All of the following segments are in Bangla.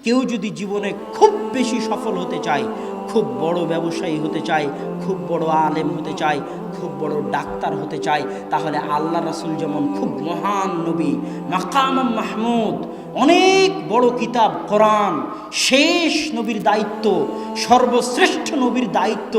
কেউ যদি জীবনে খুব বেশি সফল হতে চায়, খুব বড় ব্যবসায়ী হতে চায়, খুব বড় আলেম হতে চায়, খুব বড় ডাক্তার হতে চায়, তাহলে আল্লাহ রাসূল যেমন খুব মহান নবী, মাকাম মাহমুদ, অনেক বড় কিতাব কোরআন, শেষ নবীর দায়িত্ব, সর্বশ্রেষ্ঠ নবীর দায়িত্ব,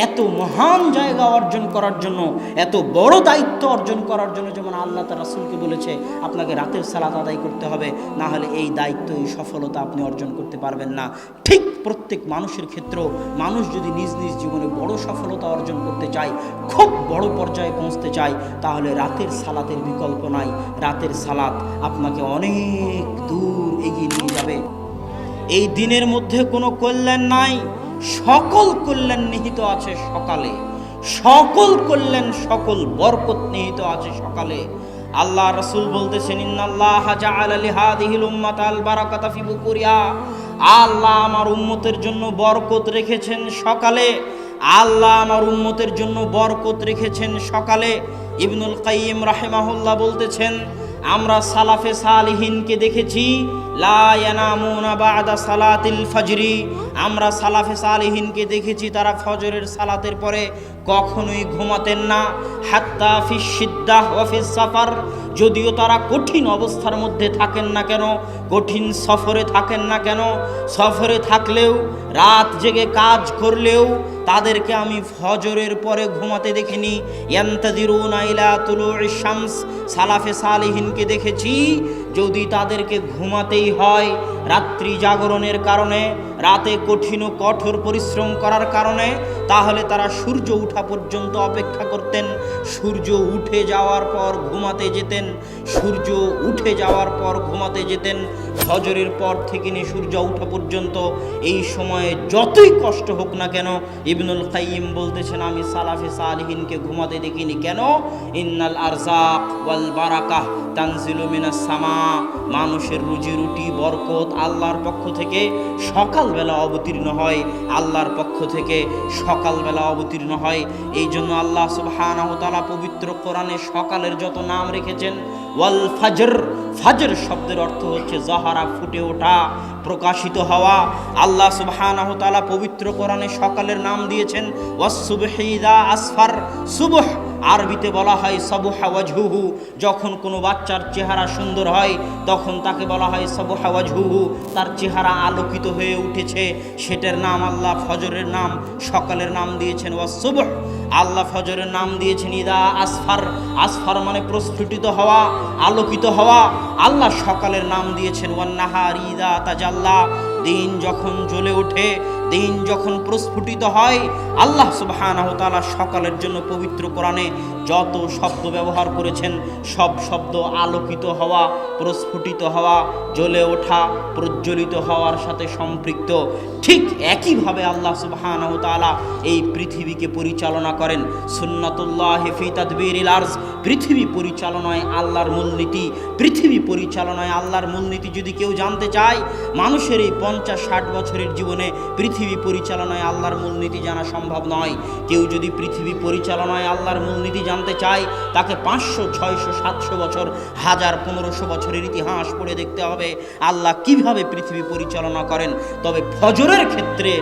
এত মহান জায়গা অর্জন করার জন্য, এত বড় দায়িত্ব অর্জন করার জন্য যেমন আল্লাহ তার রাসূলকে বলেছে আপনাকে রাতের সালাত আদায় করতে হবে, না হলে এই দায়িত্ব, এই সফলতা আপনি অর্জন করতে পারবেন না। ঠিক প্রত্যেক মানুষের ক্ষেত্রেও মানুষ যদি নিজ নিজ জীবনে বড় সফলতা অর্জন করতে চায়, খুব বড় পর্যায়ে পৌঁছতে চায়, তাহলে রাতের সালাতের বিকল্প নাই। রাতের সালাত আপনাকে অনেক দূর এগিয়ে নিয়ে যাবে। এই দিনের মধ্যে কোনো কল্যাণ নাই, সকল কল্যাণ নিহিত আছে সকালে, সকল কল্যাণ, সকল বরকত নিহিত আছে সকালে। আল্লাহ রাসূল বলতেছেন ইন্নাল্লাহা জাআলা লিহাদিহিল উম্মাতাল বারাকাতা ফি বুকুরিহা, আল্লাহ আমার উম্মতের জন্য বরকত রেখেছেন সকালে, আল্লাহ আমার উম্মতের জন্য বরকত রেখেছেন সকালে। ইবনুল কাইয়িম রাহিমাহুল্লাহ বলতেছেন আমরা সালাফে সালিহিনকে দেখেছি লা ইয়ানামুনা বাদা সালাতিল ফজরি, আমরা সালাফে সালিহিনকে দেখেছি তারা ফজরের সালাতের পরে কখনোই ঘুমাতেন না। হাত্তা ফিস সিদ্দাহ ওয়া ফিস সাফার, যদিও তারা কঠিন অবস্থার মধ্যে থাকেন না কেন, কঠিন সফরে থাকেন না কেন, সফরে থাকলেও রাত জেগে কাজ করলেও তাদেরকে আমি ফজরের পরে ঘুমাতে দেখিনি। ইয়ান্তাযিরুনা ইলা তুলুইশ শামস, সালাফে সালিহিনকে দেখেছি যদি তাদেরকে ঘুমাতেই হয় রাত্রি জাগরণের কারণে, রাতে কঠিন ও কঠোর পরিশ্রম করার কারণে, তাহলে তারা সূর্য ওঠা পর্যন্ত অপেক্ষা করতেন। সূর্য উঠে যাওয়ার পর ঘুমাতে যেতেন, সূর্য উঠে যাওয়ার পর ঘুমাতে যেতেন। ফজরের পর থেকে নিয়ে সূর্য ওঠা পর্যন্ত এই সময়ে যতই কষ্ট হোক না কেন, ইবনুল কাইয়িম বলতেছেন আমি সালাফে সালিহিনকে ঘুমাতে দেখিনি। কেন? ইন্নাল আরযাক ওয়াল বারাকাহ তানজিলু মিনাস সামা, মানুষের রুজি রুটি বরকত আল্লাহর পক্ষ থেকে সকালবেলা অবতীর্ণ হয়, আল্লাহর পক্ষ থেকে সকালবেলা অবতীর্ণ হয়। এই জন্য আল্লাহ সুবহানাহু ওয়া তাআলা পবিত্র কোরআনে সকালের যত নাম রেখেছেন, ওয়াল ফাজর, ফাজর শব্দের অর্থ হচ্ছে জাহারা, ফুটে ওঠা, প্রকাশিত হওয়া। আল্লাহ সুবহানাহু ওয়া তাআলা পবিত্র কোরআনে সকালের নাম দিয়েছেন ওয়াস সুবহি ইযা আসফার, সুবহ আরবিতে বলা হয় সাবুহা ওয়াজহুহু, যখন কোনো বাচ্চার চেহারা সুন্দর হয় তখন তাকে বলা হয় সাবুহা ওয়াজহুহু, তার চেহারা আলোকিত হয়ে উঠেছে, সেটার নাম আল্লাহ ফজরের নাম, সকালের নাম দিয়েছেন ওয়াস সুবহ। আল্লাহ ফজরের নাম দিয়েছেন ইদা আসফার, আসফার মানে প্রস্ফুটিত হওয়া, আলোকিত হওয়া। আল্লাহ সকালের নাম দিয়েছেন ওয়ান নাহারি ইদা তাজাল্লা, দিন যখন জ্বলে ওঠে, দিন যখন প্রস্ফুটিত হয়। আল্লাহ সুবহানাহু ওয়া তাআলা সকালের জন্য পবিত্র কোরআনে যত শব্দ ব্যবহার করেছেন সব শব্দ আলোকিত হওয়া, প্রস্ফুটিত হওয়া, জ্বলে ওঠা, প্রজ্বলিত হওয়ার সাথে সম্পৃক্ত। ঠিক একইভাবে আল্লাহ সুবহানাহু ওয়া তাআলা এই পৃথিবীকে পরিচালনা করেন। সুন্নাতুল্লাহি ফি তাদবীরিল আরজ, পৃথিবী পরিচালনায় আল্লাহর মূলনীতি, পৃথিবী পরিচালনায় আল্লাহর মূলনীতি যদি কেউ জানতে চায়, মানুষের এই 50-60 বছরের জীবনে পৃথিবী পরিচালনায় আল্লাহর মূলনীতি জানা সম্ভব নয়। কেউ যদি পৃথিবী পরিচালনায় আল্লাহর মূলনীতি জানতে চায়, তাকে 500, 600, 700 বছর, 1000, 1500 বছরের ইতিহাস পড়ে দেখতে হবে আল্লাহ কিভাবে পৃথিবী পরিচালনা করেন। তবে ফজরের ক্ষেত্রে,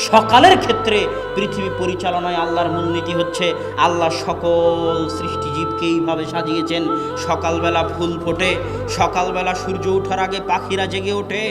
সকালের ক্ষেত্রে পৃথিবী পরিচালনায় আল্লাহর মূলনীতি হচ্ছে আল্লাহ সকল সৃষ্টিজীবকে এইভাবে সাজিয়েছেন। সকালবেলা ফুল ফোটে, সকালবেলা সূর্য ওঠার আগে পাখিরা জেগে ওঠে,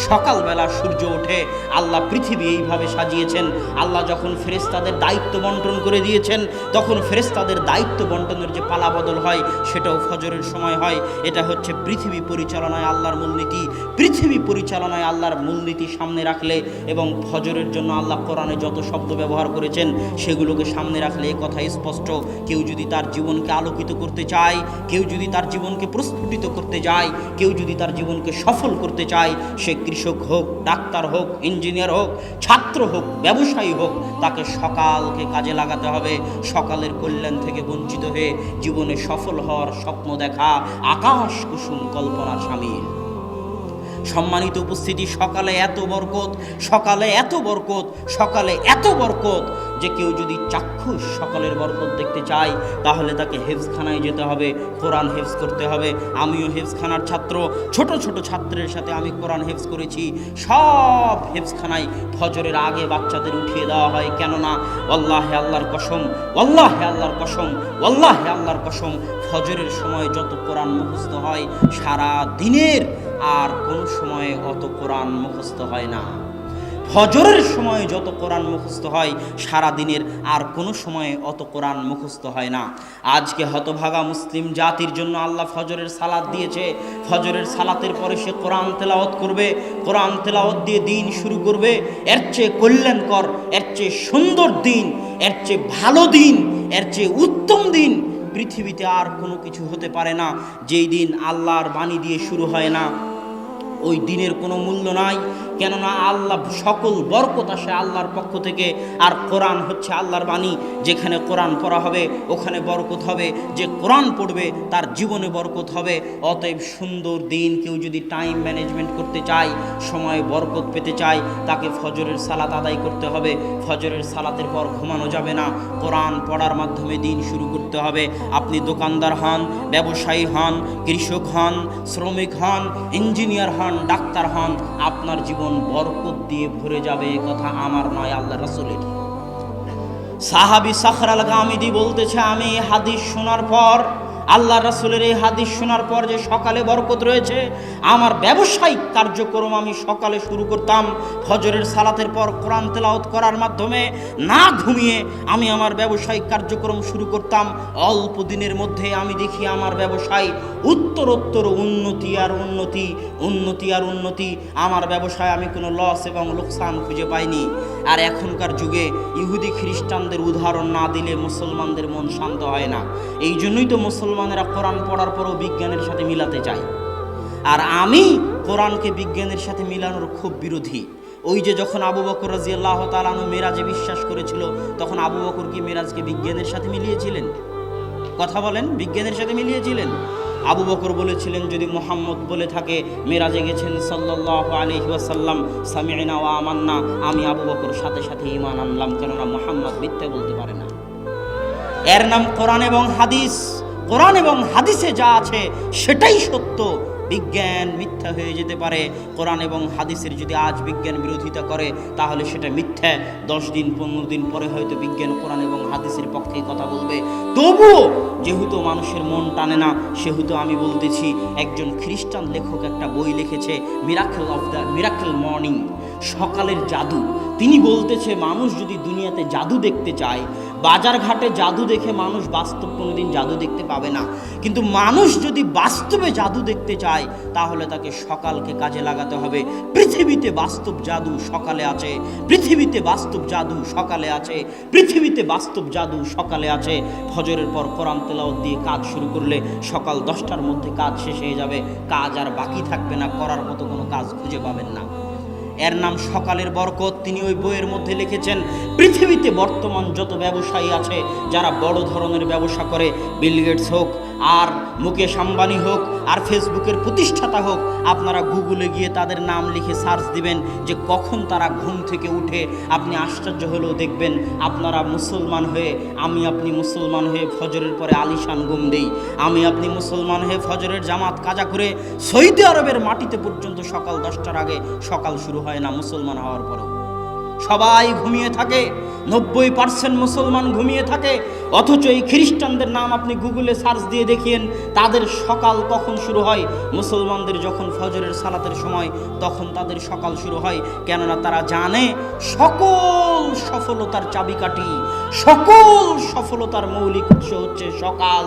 সকালবেলা সূর্য ওঠে। আল্লাহ পৃথিবী এইভাবে সাজিয়েছেন। আল্লাহ যখন ফেরেশতাদের দায়িত্ব বন্টন করে দিয়েছেন, তখন ফেরেশতাদের দায়িত্ব বন্টনের যে পালা বদল হয় সেটাও ফজরের সময় হয়। এটা হচ্ছে পৃথিবী পরিচালনায় আল্লাহর মূলনীতি। পৃথিবী পরিচালনায় আল্লাহর মূলনীতি সামনে রাখলে এবং ফজরের জন্য আল্লাহ কোরআনে যত শব্দ ব্যবহার করেছেন সেগুলোকে সামনে রাখলে এ কথা স্পষ্ট, কেউ যদি তার জীবনকে আলোকিত করতে চায়, কেউ যদি তার জীবনকে প্রস্ফুটিত করতে চায়, কেউ যদি তার জীবনকে সফল করতে চায়, সে কৃষক হোক, ডাক্তার হোক, ইঞ্জিনিয়ার হোক, ছাত্র হোক, ব্যবসায়ী হোক, তাকে সকালকে কাজে লাগাতে হবে। সকালের কল্যাণ থেকে বঞ্চিত হয়ে জীবনে সফল হওয়ার স্বপ্ন দেখা আকাশ কুসুম কল্পনার শামিল। সম্মানিত উপস্থিতি, সকালে এত বরকত, সকালে এত বরকত, সকালে এত বরকত, যে কেউ যদি চাক্ষুষ সকালের বরকত দেখতে চায় তাহলে তাকে হেফজখানায় যেতে হবে, কোরআন হেফজ করতে হবে। আমিও হেফজখানার ছাত্র, ছোট ছোট ছাত্রের সাথে আমি কোরআন হেফজ করেছি। সব হেফজখানায় ফজরের আগে বাচ্চাদের উঠিয়ে দেওয়া হয়। কেননা ওয়াল্লাহে আল্লাহর কসম, ওয়াল্লাহে আল্লাহর কসম, ওয়াল্লাহে আল্লাহর কসম, ফজরের সময় যত কোরআন মুখস্থ হয় সারা দিনের আর কোনো সময়ে অত কোরআন মুখস্থ হয় না। ফজরের সময় যত কোরআন মুখস্থ হয় সারা দিনের আর কোনো সময়ে অত কোরআন মুখস্থ হয় না। আজকে হতভাগা মুসলিম জাতির জন্য আল্লাহ ফজরের সালাত দিয়েছে। ফজরের সালাতের পরে সে কোরআন তেলাওয়াত করবে, কোরআন তেলাওয়াত দিয়ে দিন শুরু করবে। এর চেয়ে কল্যাণকর, এর চেয়ে সুন্দর দিন, এর চেয়ে ভালো দিন, এর চেয়ে উত্তম দিন পৃথিবীতে আর কোনো কিছু হতে পারে না। যেই দিন আল্লাহর বাণী দিয়ে শুরু হয় না ওই দিনের কোনো মূল্য নাই। কেননা আল্লাহ সকল বরকত আসে আল্লাহর পক্ষ থেকে, আর কোরআন হচ্ছে আল্লাহর বাণী। যেখানে কোরআন পড়া হবে ওখানে বরকত হবে, যে কোরআন পড়বে তার জীবনে বরকত হবে। অতএব সুন্দর দিন কেউ যদি টাইম ম্যানেজমেন্ট করতে চায়, সময় বরকত পেতে চায়, তাকে ফজরের সালাত আদায় করতে হবে। ফজরের সালাতের পর ঘুমানো যাবে না, কোরআন পড়ার মাধ্যমে দিন শুরু করতে হবে। আপনি দোকানদার হন, ব্যবসায়ী হন, কৃষক হন, শ্রমিক হন, ইঞ্জিনিয়ার হন, ডাক্তার হন, আপনার জীবন বরকত দিয়ে ভরে যাবে। এ কথা আমার নয়, আল্লাহ রাসূলের। সাহাবী সাখর আল গামিদি বলতেছে, আমি হাদিস শোনার পর, আল্লাহ রাসূলের এই হাদিস শোনার পর যে সকালে বরকত রয়েছে, আমার ব্যবসায়িক কার্যক্রম আমি সকালে শুরু করতাম ফজরের সালাতের পর কোরআন তেলাওয়াত করার মাধ্যমে। না ঘুমিয়ে আমি আমার ব্যবসায়িক কার্যক্রম শুরু করতাম। অল্প দিনের মধ্যে আমি দেখি আমার ব্যবসায় উত্তরোত্তর উন্নতি আর উন্নতি, উন্নতি আর উন্নতি। আমার ব্যবসায় আমি কোনো লস এবং লোকসান খুঁজে পাইনি। আর এখনকার যুগে ইহুদি খ্রিস্টানদের উদাহরণ না দিলে মুসলমানদের মন শান্ত হয় না। এই জন্যই তো মুসলমানেরা কোরআন পড়ার পরও বিজ্ঞানের সাথে মিলাতে চায়। আর আমি কোরআনকে বিজ্ঞানের সাথে মিলানোর খুব বিরোধী। ওই যে যখন আবু বকর রাদিয়াল্লাহু তাআলা আনহু মেরাজে বিশ্বাস করেছিল, তখন আবু বকর কি মেরাজকে বিজ্ঞানের সাথে মিলিয়েছিলেন? কথা বলেন, বিজ্ঞানের সাথে মিলিয়েছিলেন? আবু বকর বলেছিলেন, যদি মুহাম্মদ বলে থাকে মেরাজে গেছেন সাল্লাল্লাহু আলাইহি ওয়াসাল্লাম, সামি'না ওয়া আমান্না, আমি আবু বকর সাথে সাথে ঈমান আনলাম। কেননা মুহাম্মদ মিথ্যা বলতে পারে না। এর নাম কোরআন এবং হাদিস। কোরআন এবং হাদিসে যা আছে সেটাই সত্য। বিজ্ঞান মিথ্যা হয়ে যেতে পারে। কোরআন এবং হাদিসের যদি আজ বিজ্ঞান বিরোধিতা করে তাহলে সেটা মিথ্যা। 10 দিন 15 দিন পরে হয়তো বিজ্ঞান কোরআন এবং হাদিসের পক্ষে কথা বলবে। তবুও যেহেতু মানুষের মন টানে না, সেহেতু আমি বলতেছি, একজন খ্রিস্টান লেখক একটা বই লিখেছে, মিরাকেল মর্নিং, সকালের জাদু। তিনি বলতেছে, মানুষ যদি দুনিয়াতে জাদু দেখতে চায়, বাজার ঘাটে জাদু দেখে মানুষ বাস্তব কোনোদিন জাদু দেখতে পাবে না। কিন্তু মানুষ যদি বাস্তবে জাদু দেখতে চায় তাহলে তাকে সকালকে কাজে লাগাতে হবে। পৃথিবীতে বাস্তব জাদু সকালে আছে, পৃথিবীতে বাস্তব জাদু সকালে আছে, পৃথিবীতে বাস্তব জাদু সকালে আছে। ফজরের পর কোরআন তেলাওয়াত দিয়ে কাজ শুরু করলে সকাল 10টার মধ্যে কাজ শেষ হয়ে যাবে। কাজ আর বাকি থাকবে না, করার মতো কোনো কাজ খুঁজে পাবেন না। এর নাম সকালের বরকত। তিনি ওই বইয়ের মধ্যে লিখেছেন, পৃথিবীতে বর্তমান যত ব্যবসায়ী আছে যারা বড় ধরনের ব্যবসা করে, বিল গেটস হোক আর মুকেশ আম্বানি হোক আর ফেসবুকের প্রতিষ্ঠাতা হোক, আপনারা গুগলে গিয়ে তাদের নাম লিখে সার্চ দিবেন যে কখন তারা ঘুম থেকে উঠে। আপনি আশ্চর্য হলেও দেখবেন, আপনারা মুসলমান হয়ে, আমি আপনি মুসলমান হয়ে ফজরের পরে আলিশান ঘুম দেই। আমি আপনি মুসলমান হয়ে ফজরের জামাত কাজা করে সৌদি আরবের মাটিতে পর্যন্ত সকাল 10টার আগে সকাল শুরু হয় না। মুসলমান হওয়ার পরও সবাই ঘুমিয়ে থাকে, 90% মুসলমান ঘুমিয়ে থাকে। অথচ এই খ্রিস্টানদের নাম আপনি গুগলে সার্চ দিয়ে দেখিয়েন তাদের সকাল কখন শুরু হয়। মুসলমানদের যখন ফজরের সালাতের সময় তখন তাদের সকাল শুরু হয়। কেননা তারা জানে সকল সফলতার চাবিকাঠি, সকল সফলতার মৌলিক উৎস হচ্ছে সকাল,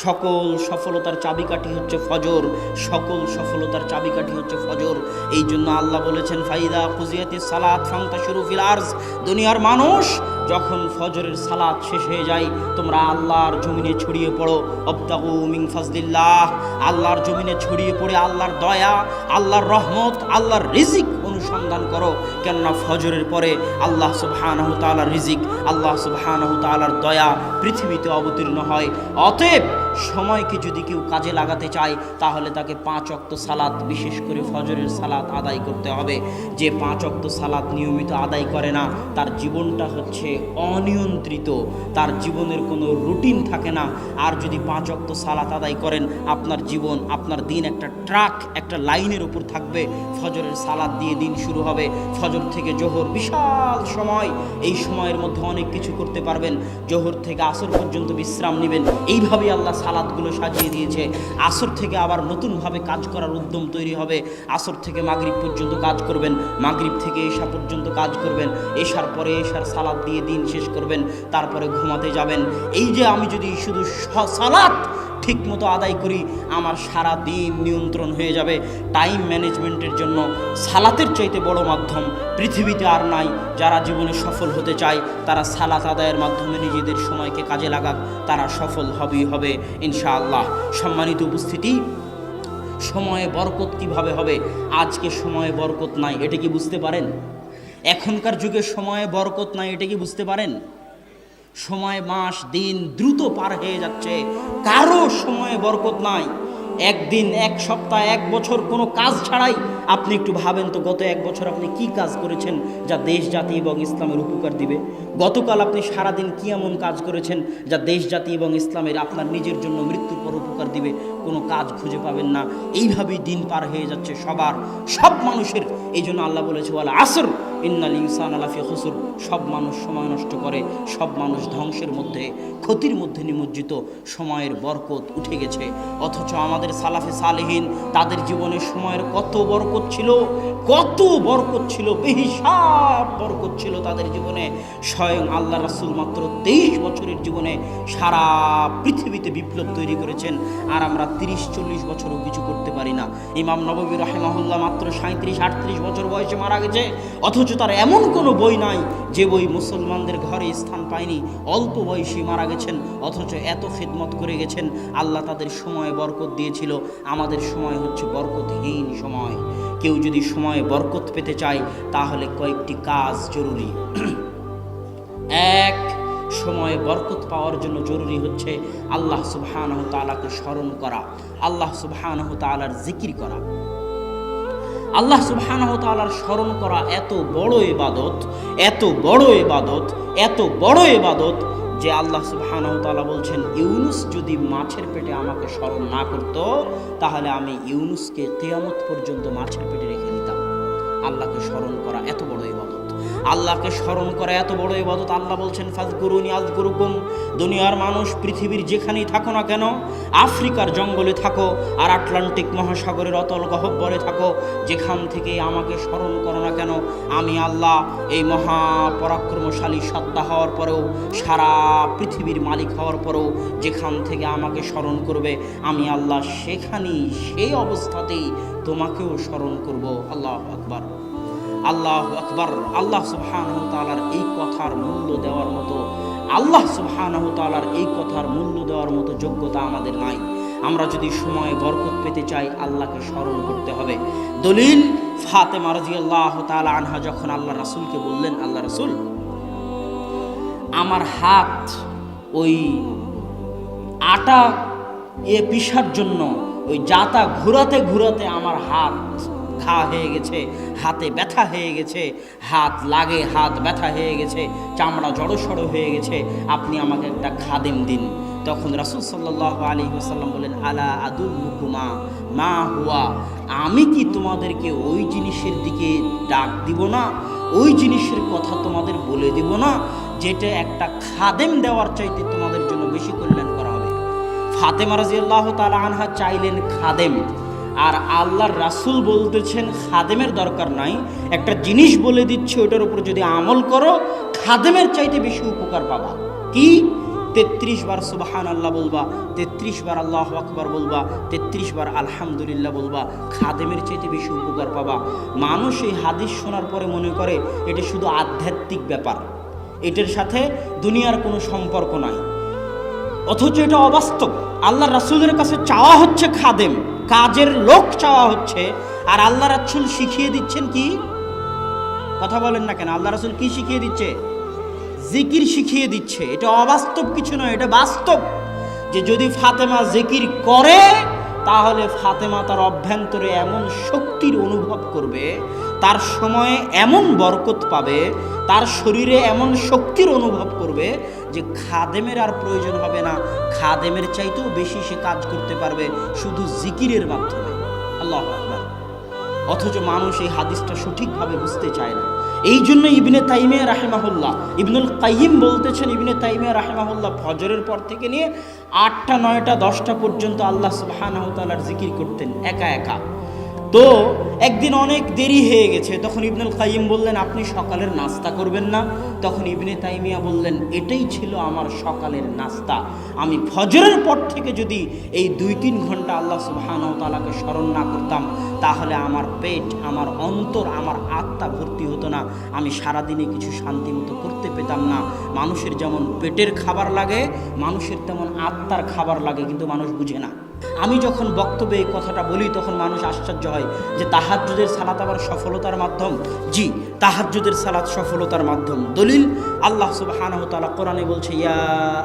সকল সফলতার চাবিকাঠি হচ্ছে ফজর, সকল সফলতার চাবিকাঠি হচ্ছে ফজর। এই জন্য আল্লাহ বলেছেন, ফাইদা কুজিয়াতিস সালাত ফান্তাশিরু ফিল আরজ, দুনিয়ার মানুষ যখন ফজরের সালাত শেষ হয়ে যায় তোমরা আল্লাহর জমিনে ছড়িয়ে পড়ো। আবতাগু মিন ফাজলিল্লাহ, আল্লাহর জমিনে ছড়িয়ে পড়ে আল্লাহর দয়া, আল্লাহর রহমত, আল্লাহর রিজিক অনুসন্ধান করো। কেননা ফজরের পরে আল্লাহ সুবহানাহু তাআলার রিজিক, আল্লাহ সুবহানাহু তাআলার দয়া পৃথিবীতে অবতীর্ণ হয়। অতএব সময়কে যদি কেউ কাজে লাগাতে চায় তাহলে তাকে 5 ওয়াক্ত সালাত, বিশেষ করে ফজরের সালাত আদায় করতে হবে। যে 5 ওয়াক্ত সালাত নিয়মিত আদায় করে না, তার জীবনটা হচ্ছে অনিয়ন্ত্রিত, তার জীবনের কোনো রুটিন থাকে না। আর যদি 5 ওয়াক্ত সালাত আদায় করেন, আপনার জীবন, আপনার দিন একটা ট্রাক, একটা লাইনের উপর থাকবে। ফজরের সালাত দিয়ে দিন শুরু হবে, ফজর থেকে জোহর বিশাল সময়, এই সময়ের মধ্যে অনেক কিছু করতে পারবেন। জোহর থেকে আসর পর্যন্ত বিশ্রাম নেবেন। এইভাবেই আল্লাহ সালাতগুলো সাজিয়ে দিয়েছে। আসর থেকে আবার নতুনভাবে কাজ করার উদ্যম তৈরি হবে। আসর থেকে মাগরিব পর্যন্ত কাজ করবেন, মাগরিব থেকে এশা পর্যন্ত কাজ করবেন, এশার পরে এশার সালাত দিয়ে দিন শেষ করবেন, তারপরে ঘুমাতে যাবেন। এই যে আমি যদি শুধু সালাত ঠিক মতো আদায় করি, আমার সারা দিন নিয়ন্ত্রণ হয়ে যাবে। টাইম ম্যানেজমেন্টের জন্য সালাতের চাইতে বড় মাধ্যম পৃথিবীতে আর নাই। যারা জীবনে সফল হতে চায় তারা সালাত আদায়ের মাধ্যমে নিজেদের সময়কে কাজে লাগাক, তারা সফল হবেই হবে ইনশাআল্লাহ। সম্মানিত উপস্থিতি, সময়ে বরকত কিভাবে হবে? আজকে সময়ে বরকত নাই, এটা কি বুঝতে পারেন? এখনকার যুগে সময়ে বরকত নাই, এটা কি বুঝতে পারেন? সময়, মাস, দিন দ্রুত পার হয়ে যাচ্ছে, কারো সময়ে বরকত নাই। একদিন, এক সপ্তাহ, এক বছর কোনো কাজ ছাড়াই আপনি একটু ভাবেন তো, গত এক বছর আপনি কি কাজ করেছেন যা দেশ জাতি এবং ইসলামের উপকার দিবে? গতকাল আপনি সারাদিন কি এমন কাজ করেছেন যা দেশ জাতি এবং ইসলামের, আপনার নিজের জন্য মৃত্যুর পর উপকার দিবে? কোনো কাজ খুঁজে পাবেন না। এইভাবেই দিন পার হয়ে যাচ্ছে সবার, সব মানুষের। এই জন্য আল্লাহ বলেছে, ওয়াল আসর ইন্নাল ইনসানা লাফি খুসর। সব মানুষ সময় নষ্ট করে, সব মানুষ ধ্বংসের মধ্যে, ক্ষতির মধ্যে নিমজ্জিত। সময়ের বরকত উঠে গেছে। অথচ আমাদের সালাফে সালেহিন, তাদের জীবনে সময়ের কত বরকত ছিল, কত বরকত ছিল, বেহিসাব বরকত ছিল তাদের জীবনে। স্বয়ং আল্লাহ রাসূল মাত্র 23 বছরের জীবনে সারা পৃথিবীতে বিপ্লব তৈরি করেছেন, আর আমরা 30-40 বছরও কিছু করতে পারি না। ইমাম নববী রাহিমাহুল্লাহ মাত্র 37-38 বছর বয়সে মারা গেছে, অথচ তার এমন কোনো বই নাই যে বই মুসলমানদের ঘরে স্থান পায়নি। অল্প বয়সী মারা গেছেন, অথচ এত খিদমত করে গেছেন। আল্লাহ তাদের সময়ে বরকত দিয়েছিল। আমাদের সময় হচ্ছে বরকতহীন সময়। কেউ যদি সময়ে বরকত পেতে চায় তাহলে কয়েকটি কাজ জরুরি। এক, সময়ে বরকত পাওয়ার জন্য জরুরি হচ্ছে আল্লাহ সুবহানাহু তাআলাকে স্মরণ করা, আল্লাহ সুবহানাহু তাআলার জিকির করা। আল্লাহ সুবহানাহু তাআলার স্মরণ করা এত বড় ইবাদত, এত বড় ইবাদত, এত বড় ইবাদত যে আল্লাহ সুবহানাহু তাআলা বলছেন, ইউনুস যদি মাছের পেটে আমাকে স্মরণ না করত তাহলে আমি ইউনুসকে কিয়ামত পর্যন্ত মাছের পেটে রেখে দিতাম। আল্লাহকে স্মরণ করা এত বড় ইবাদত, আল্লাহকে স্মরণ করা এত বড় ইবাদত। আল্লাহ বলছেন, ফাযকুরুনি আযকুরুকুম। দুনিয়ার মানুষ পৃথিবীর যেখানেই থাকো না কেন, আফ্রিকার জঙ্গলে থাকো আর আটলান্টিক মহাসাগরের অতল গহ্বরে থাকো, যেখান থেকে আমাকে স্মরণ করো না কেন, আমি আল্লাহ এই মহাপরাক্রমশালী সত্তা হওয়ার পরেও, সারা পৃথিবীর মালিক হওয়ার পরেও যেখান থেকে আমাকে স্মরণ করবে, আমি আল্লাহ সেখানেই, সেই অবস্থাতেই তোমাকেও স্মরণ করব। আল্লাহু আকবার, আল্লাহু আকবার। আল্লাহ সুবহানাহু তাআলার এই কথার মূল্য দেওয়ার মতো, আল্লাহ সুবহানাহু তাআলার এই কথার মূল্য দেওয়ার মতো যোগ্যতা আমাদের নাই। আমরা যদি সময়ে বরকত পেতে চাই, আল্লাহকে স্মরণ করতে হবে। দলিল, ফাতেমা রাদিয়াল্লাহু তাআলা আনহা যখন আল্লাহ রাসূলকে বললেন, আল্লাহ রাসূল, আমার হাত ওই আটা পিষার জন্য ওই জাতা ঘুরাতে ঘুরাতে আমার হাত ঘা হয়ে গেছে, হাতে ব্যথা হয়ে গেছে, হাত লাগে, হাত ব্যথা হয়ে গেছে, চামড়া জড়সড় হয়ে গেছে, আপনি আমাকে একটা খাদেম দিন। তখন রাসূল সাল্লাল্লাহু আলাইহি ওয়াসাল্লাম বলেন, আলা আদুল্লুকুমা মা হুয়া, আমি কি তোমাদেরকে ওই জিনিসের দিকে ডাক দিব না, ওই জিনিসের কথা তোমাদের বলে দিব না যেটা একটা খাদেম দেওয়ার চাইতে তোমাদের জন্য বেশি কল্যাণ করা হবে। ফাতেমা রাদিয়াল্লাহু তাআলা আনহা চাইলেন খাদেম, আর আল্লাহর রাসূল বলতেছেন খাদেমের দরকার নাই, একটা জিনিস বলে দিচ্ছে, ওটার উপর যদি আমল করো খাদেমের চাইতে বেশি উপকার পাবা। কি? 33 বার সুবহানাল্লাহ বলবা, 33 বার আল্লাহু আকবার বলবা, 33 বার আলহামদুলিল্লাহ বলবা, খাদেমের চাইতে বেশি উপকার পাবা। মানুষ এই হাদিস শোনার পরে মনে করে এটা শুধু আধ্যাত্মিক ব্যাপার, এটার সাথে দুনিয়ার কোনো সম্পর্ক নাই, অথচ এটা অবাস্তব। আল্লাহ রাসূলের কাছে চাওয়া হচ্ছে খাদেম, কাজের লোক চাওয়া হচ্ছে, আর আল্লাহ রাসূল শিখিয়ে দিচ্ছেন কি? কথা বলেন না কেন? আল্লাহ রাসূল কি শিখিয়ে দিচ্ছে? জিকির শিখিয়ে দিচ্ছে। এটা অবাস্তব কিছু নয়, এটা বাস্তব। যে যদি ফাতেমা জিকির করে তাহলে ফাতেমা তার অভ্যন্তরে এমন শক্তির অনুভব করবে, তার সময়ে এমন বরকত পাবে, তার শরীরে এমন শক্তির অনুভব করবে যে খাদেমের আর প্রয়োজন হবে না, খাদেমের চাইতেও বেশি সে কাজ করতে পারবে শুধু জিকিরের মাধ্যমে। আল্লাহু আকবার। অথচ মানুষ এই হাদিসটা সঠিকভাবে বুঝতে চায় না। এই জন্য ইবনে তাইমিয়া রাহিমাহুল্লাহ, ইবনুল কাইয়িম বলতেছেন, ইবনে তাইমিয়া রাহিমাহুল্লাহ ফজরের পর থেকে নিয়ে 8টা 9টা 10টা পর্যন্ত আল্লাহ সুবহানাহু ওয়া তাআলার জিকির করতেন একা একা। তো একদিন অনেক দেরি হয়ে গেছে, তখন ইবনুল কাইয়িম বললেন, আপনি সকালের নাস্তা করবেন না? তখন ইবনে তাইমিয়া বললেন, এটাই ছিল আমার সকালের নাস্তা। আমি ফজরের পর থেকে যদি এই 2-3 ঘন্টা আল্লাহ সুবহানাহু ওয়া তাআলাকে স্মরণ না করতাম তাহলে আমার পেট, আমার অন্তর, আমার আত্মা ভর্তি হতো না, আমি সারাদিনে কিছু শান্তি মতো করতে পেতাম না। মানুষের যেমন পেটের খাবার লাগে, মানুষের তেমন আত্মার খাবার লাগে, কিন্তু মানুষ বুঝে না। আমি যখন বক্তব্যে এই কথাটা বলি তখন মানুষ আশ্চর্য হয় যে তাহাজ্জুদের সালাত আবার সফলতার মাধ্যম। জি, তাহাজ্জুদের সালাত সফলতার মাধ্যম। দলিল আল্লাহ সুবহানাহু ওয়া তাআলা কোরআনে বলছে, ইয়া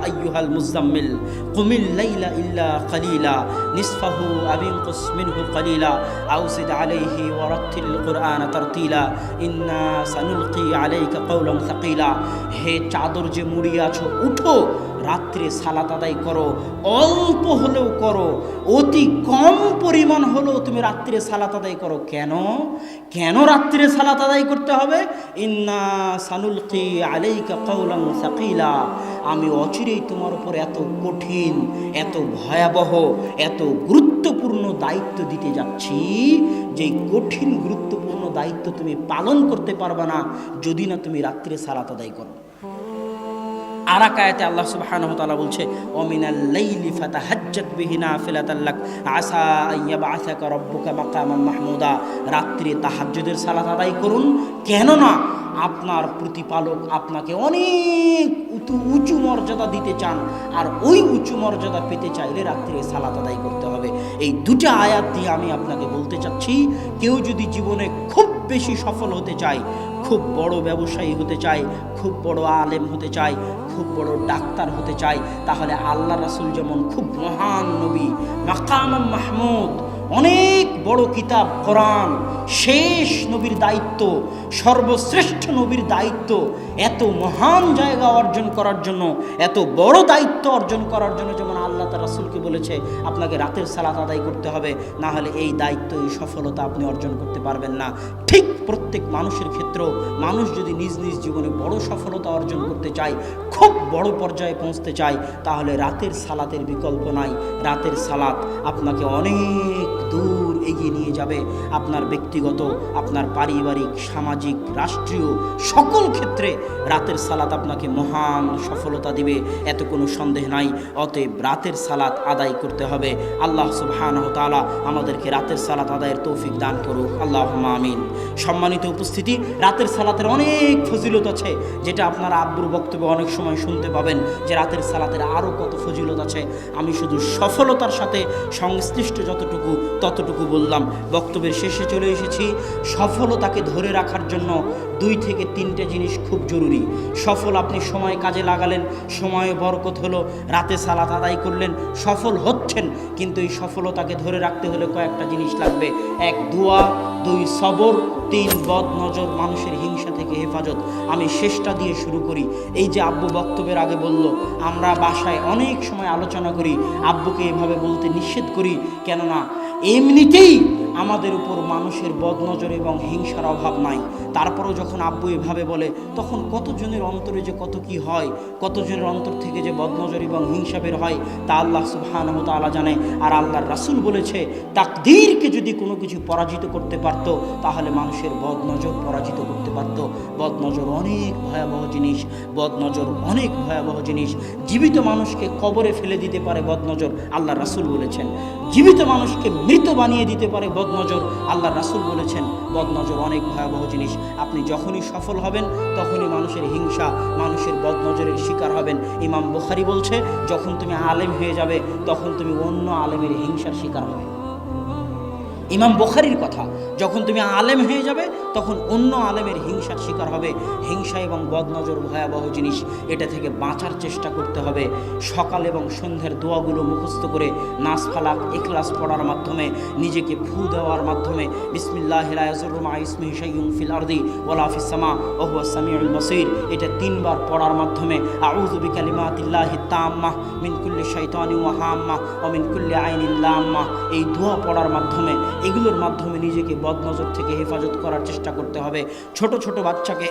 আইয়ুহাল মুযাম্মিল কুমিল লাইলা ইল্লা কালিলা নিসফাহু আও ইনকুস মিনহু কালিলা আও জিদ আলাইহি ওয়া রাত্তিল কুরআনা তারতিলা ইন্না সানুলকি আলাইকা কাওলান সাকিলা। হে চাদর যে মুড়িয়ে আছো, উঠো, রাত্রে সালাত আদায় করো, অল্প হলেও করো, অতি কম পরিমাণ হলেও তুমি রাত্রে সালাত আদায় করো। কেন কেন রাত্রে সালাত আদায় করতে হবে? ইন্না সানুলকি আলাইকা কাওলান সাকিলা, আমি অচিরেই তোমার উপর এত কঠিন, এত ভয়াবহ, এত গুরুত্বপূর্ণ দায়িত্ব দিতে যাচ্ছি, যে কঠিন গুরুত্বপূর্ণ দায়িত্ব তুমি পালন করতে পারবে না যদি না তুমি রাত্রে সালাত আদায় করো। আর এক আয়াতে আল্লাহ সুবহানাহু ওয়া তাআলা বলছে, ওমিনাল লাইলি ফাতাহাজ্জাত বিহি নাফিলাতাল লাক আসা আইয়াবআসাকা রাব্বুকা মাকামান মাহমুদা। রাত্রে তাহাজ্জুদের সালাত আদায় করুন, কেননা আপনার প্রতিপালক আপনাকে অনেক উঁচু মর্যাদা দিতে চান, আর ওই উঁচু মর্যাদা পেতে চাইলে রাত্রে সালাত আদায় করতে হবে। এই দুটো আয়াত দিয়ে আমি আপনাকে বলতে চাচ্ছি, কেউ যদি জীবনে খুব বেশি সফল হতে চায়, খুব বড় ব্যবসায়ী হতে চায়, খুব বড় আলেম হতে চায়, খুব বড় ডাক্তার হতে চায়, তাহলে আল্লাহ রাসূল যেমন খুব মহান নবী, মাকাম মাহমুদ, অনেক বড় কিতাব কোরআন, শেষ নবীর দায়িত্ব, সর্বশ্রেষ্ঠ নবীর দায়িত্ব, এত মহান জায়গা অর্জন করার জন্য, এত বড় দায়িত্ব অর্জন করার জন্য যেমন আল্লাহ তার রাসূলকে বলেছে আপনাকে রাতের সালাত আদায় করতে হবে, না হলে এই দায়িত্ব, এই সফলতা আপনি অর্জন করতে পারবেন না। ঠিক প্রত্যেক মানুষের ক্ষেত্রেও মানুষ যদি নিজ নিজ জীবনে বড় সফলতা অর্জন করতে চায়, খুব বড় পর্যায়ে পৌঁছতে চায়, তাহলে রাতের সালাতের বিকল্প নাই। রাতের সালাত আপনাকে অনেক দূর এগিয়ে নিয়ে যাবে। আপনার ব্যক্তিগত, আপনার পারিবারিক, সামাজিক, রাষ্ট্রীয় সকল ক্ষেত্রে রাতের সালাত আপনাকে মহান সফলতা দিবে, এত কোনো সন্দেহ নাই। অতএব রাতের সালাত আদায় করতে হবে। আল্লাহ সুবহানাহু ওয়া তাআলা আমাদেরকে রাতের সালাত আদায়ের তৌফিক দান করুক, আল্লাহুম্মা আমিন। সম্মানিত উপস্থিতি, রাতের সালাতের অনেক ফজিলত আছে, যেটা আপনারা আব্বুর বক্তব্যে অনেক সময় শুনতে পাবেন যে রাতের সালাতের আরও কত ফজিলত আছে। আমি শুধু সফলতার সাথে সংশ্লিষ্ট ততটুকু বললাম। বক্তব্যের শেষে চলে এসেছি। সফলতাকে ধরে রাখার জন্য 2 থেকে 3টে জিনিস খুব জরুরি। সফল আপনি সময় কাজে লাগালেন, সময়ে বরকত হলো, রাতে সালাত আদায় করলেন, সফল হচ্ছেন, কিন্তু এই সফলতাকে ধরে রাখতে হলে কয়েকটা জিনিস লাগবে। 1 দোয়া, 2 সবর, 3 বদ নজর, মানুষের হিংসা থেকে হেফাজত। আমি শেষটা দিয়ে শুরু করি। এই যে আব্বু বক্তব্যের আগে বলল, আমরা বাসায় অনেক সময় আলোচনা করি, আব্বুকে এভাবে বলতে নিষেধ করি, কেননা এমনিতেই আমাদের উপর মানুষের বদনজর এবং হিংসার অভাব নাই। তারপরেও যখন আব্বু এভাবে বলে, তখন কতজনের অন্তরে যে কত কি হয়, কতজনের অন্তর থেকে যে বদনজর এবং হিংসা বের হয়, তা আল্লাহ সুবহানাহু ওয়া তাআলা জানে। আর আল্লাহর রাসূল বলেছে, তাকদীরকে যদি কোনো কিছু পরাজিত করতে পারতো তাহলে মানুষের বদনজর পরাজিত করতে পারতো। বদনজর অনেক ভয়াবহ জিনিস, বদনজর অনেক ভয়াবহ জিনিস। জীবিত মানুষকে কবরে ফেলে দিতে পারে বদনজর, আল্লাহর রাসূল বলেছেন। জীবিত মানুষকে মৃত বানিয়ে দিতে পারে বদনজর, আল্লাহর রাসূল বলেছেন। বদনজর অনেক ভয়াবহ জিনিস। আপনি যখনই সফল হবেন তখনই মানুষের হিংসা, মানুষের বদনজরের শিকার হবেন। ইমাম বুখারী বলছে, যখন তুমি আলেম হয়ে যাবে তখন তুমি অন্য আলেমের হিংসার শিকার হবে। ইমাম বুখারীর কথা, যখন তুমি আলেম হয়ে যাবে তখন অন্য আলেমের হিংসার শিকার হবে। হিংসা এবং বদনজর ভয়াবহ জিনিস, এটা থেকে বাঁচার চেষ্টা করতে হবে। সকাল এবং সন্ধ্যের দোয়াগুলো মুখস্থ করে নাস ফালাক ইখলাস পড়ার মাধ্যমে, নিজেকে ফু দেওয়ার মাধ্যমে বিসমিল্লাহি লা ইয়াযুররু মা ইসমিহি শাইউন ফিল আরদি ওয়ালা ফিস সামা ওয়া হুয়াস সামিউল বাসীর, এটা 3 বার পড়ার মাধ্যমে আউযু বিকালিমাতিল্লাহি তাম্মাহ মিন কুল্লি শাইতানিন ওয়া হাম্মাহ ওয়া মিন কুল্লি আইনিন লাম্মাহ, এই দোয়া পড়ার মাধ্যমে, এগুলোর মাধ্যমে নিজেকে বদনজর থেকে হেফাজত করার চেষ্টা করতে হবে। ছোট ছোট বাচ্চাকে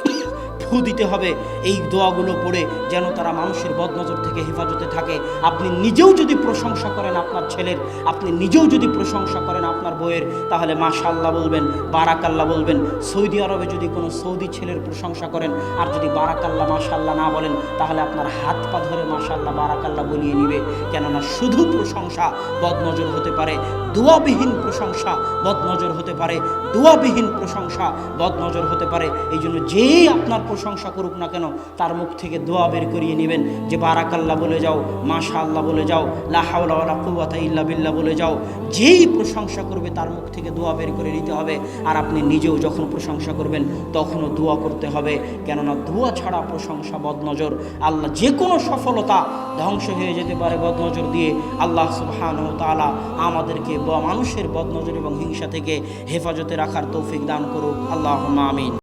ফু দিতে হবে এই দোয়াগুলো পড়ে, যেন তারা মানুষের বদনজর থেকে হেফাজতে থাকে। আপনি নিজেও যদি প্রশংসা করেন আপনার ছেলের, আপনি নিজেও যদি প্রশংসা করেন আপনার বউয়ের, তাহলে মাশাআল্লাহ বলবেন, বারাকাল্লাহ বলবেন। সৌদি আরবে যদি কোনো সৌদি ছেলের প্রশংসা করেন আর যদি বারাকাল্লাহ মাশাআল্লাহ না বলেন, তাহলে আপনার হাত পা ধরে মাশাআল্লাহ বারাকাল্লাহ বলিয়ে নিবে। কেননা শুধু প্রশংসা বদনজর হতে পারে, দোয়াবিহীন প্রশংসা বদনজর হতে পারে, দোয়াবিহীন প্রশংসা বদনজর হতে পারে। এই জন্য যেই আপনার প্রশংসা করুক না কেন, তার মুখ থেকে দোয়া বের করিয়ে নেবেন, যে বারাকাল্লাহ বলে যাও, মাশাআল্লাহ বলে যাও, লা হাওলা ওয়ালা কুওয়াতা ইল্লা বিল্লাহ বলে যাও। যেই প্রশংসা করবে তার মুখ থেকে দোয়া বের করে নিতে হবে। আর আপনি নিজেও যখন প্রশংসা করবেন তখনও দোয়া করতে হবে, কেননা দোয়া ছাড়া প্রশংসা বদনজর। আল্লাহ যে কোনো সফলতা ধ্বংস হয়ে যেতে পারে বদনজর দিয়ে। আল্লাহ সুবহানাহু ওয়া তাআলা আমাদেরকে মানুষের বদনজর এবং হিংসা থেকে হেফাজতে রাখার তৌফিক দান করুক। আল্লাহুম্মা আমিন।